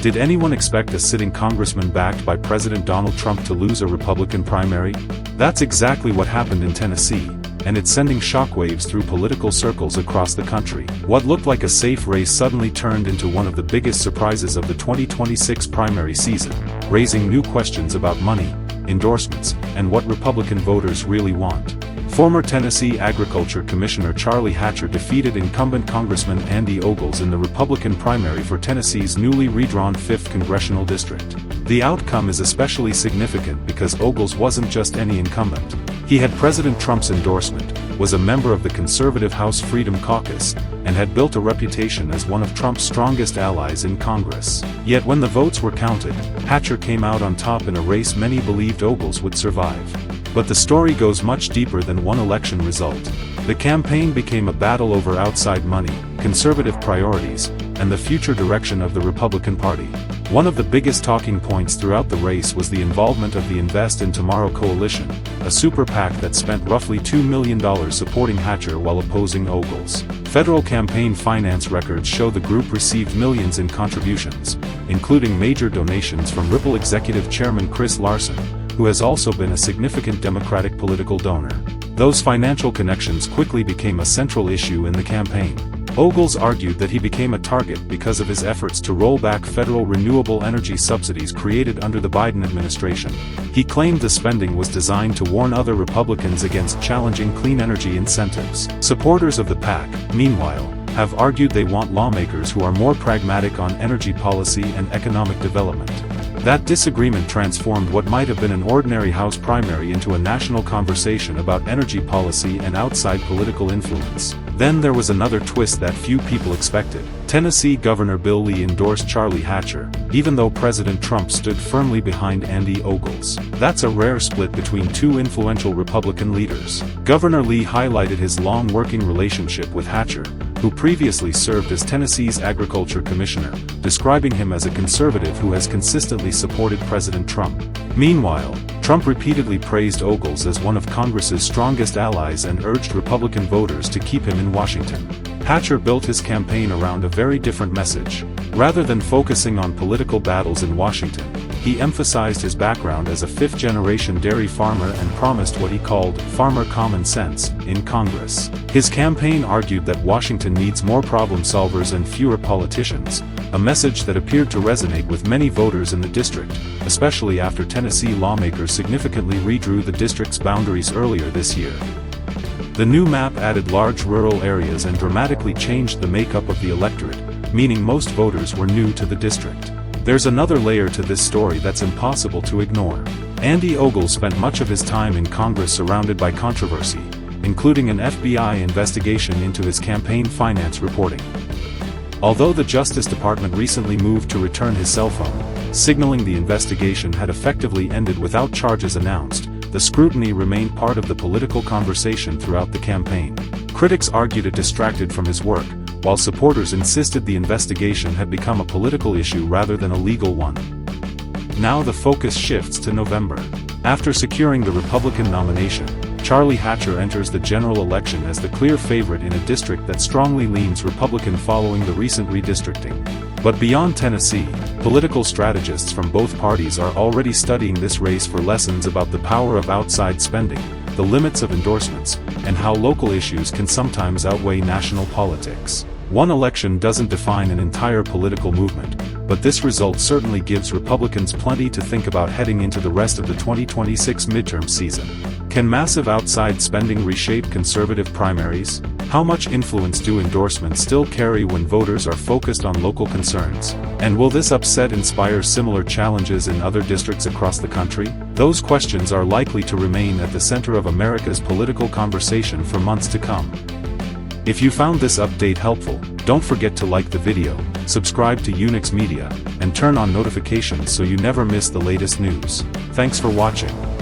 Did anyone expect a sitting congressman backed by President Donald Trump to lose a Republican primary? That's exactly what happened in Tennessee, and it's sending shockwaves through political circles across the country. What looked like a safe race suddenly turned into one of the biggest surprises of the 2026 primary season, raising new questions about money, endorsements, and what Republican voters really want. Former Tennessee Agriculture Commissioner Charlie Hatcher defeated incumbent Congressman Andy Ogles in the Republican primary for Tennessee's newly redrawn 5th Congressional District. The outcome is especially significant because Ogles wasn't just any incumbent. He had President Trump's endorsement, was a member of the conservative House Freedom Caucus, and had built a reputation as one of Trump's strongest allies in Congress. Yet when the votes were counted, Hatcher came out on top in a race many believed Ogles would survive. But the story goes much deeper than one election result. The campaign became a battle over outside money, conservative priorities, and the future direction of the Republican Party. One of the biggest talking points throughout the race was the involvement of the Invest in Tomorrow coalition, a super PAC that spent roughly $2 million supporting Hatcher while opposing Ogles. Federal campaign finance records show the group received millions in contributions, including major donations from Ripple executive chairman Chris Larson, who has also been a significant Democratic political donor. Those financial connections quickly became a central issue in the campaign. Ogles argued that he became a target because of his efforts to roll back federal renewable energy subsidies created under the Biden administration. He claimed the spending was designed to warn other Republicans against challenging clean energy incentives. Supporters of the PAC, meanwhile, have argued they want lawmakers who are more pragmatic on energy policy and economic development. That disagreement transformed what might have been an ordinary House primary into a national conversation about energy policy and outside political influence. Then there was another twist that few people expected. Tennessee Governor Bill Lee endorsed Charlie Hatcher, even though President Trump stood firmly behind Andy Ogles. That's a rare split between two influential Republican leaders. Governor Lee highlighted his long working relationship with Hatcher, who previously served as Tennessee's Agriculture Commissioner, describing him as a conservative who has consistently supported President Trump. Meanwhile, Trump repeatedly praised Ogles as one of Congress's strongest allies and urged Republican voters to keep him in Washington. Hatcher built his campaign around a very different message. Rather than focusing on political battles in Washington, he emphasized his background as a fifth-generation dairy farmer and promised what he called farmer common sense in Congress. His campaign argued that Washington needs more problem solvers and fewer politicians, a message that appeared to resonate with many voters in the district, especially after Tennessee lawmakers significantly redrew the district's boundaries earlier this year. The new map added large rural areas and dramatically changed the makeup of the electorate, meaning most voters were new to the district. There's another layer to this story that's impossible to ignore. Andy Ogles spent much of his time in Congress surrounded by controversy, including an FBI investigation into his campaign finance reporting. Although the Justice Department recently moved to return his cell phone, signaling the investigation had effectively ended without charges announced, the scrutiny remained part of the political conversation throughout the campaign. Critics argued it distracted from his work, while supporters insisted the investigation had become a political issue rather than a legal one. Now the focus shifts to November. After securing the Republican nomination, Charlie Hatcher enters the general election as the clear favorite in a district that strongly leans Republican following the recent redistricting. But beyond Tennessee, political strategists from both parties are already studying this race for lessons about the power of outside spending, the limits of endorsements, and how local issues can sometimes outweigh national politics. One election doesn't define an entire political movement, but this result certainly gives Republicans plenty to think about heading into the rest of the 2026 midterm season. Can massive outside spending reshape conservative primaries? How much influence do endorsements still carry when voters are focused on local concerns? And will this upset inspire similar challenges in other districts across the country? Those questions are likely to remain at the center of America's political conversation for months to come. If you found this update helpful, don't forget to like the video, subscribe to Unix Media, and turn on notifications so you never miss the latest news. Thanks for watching.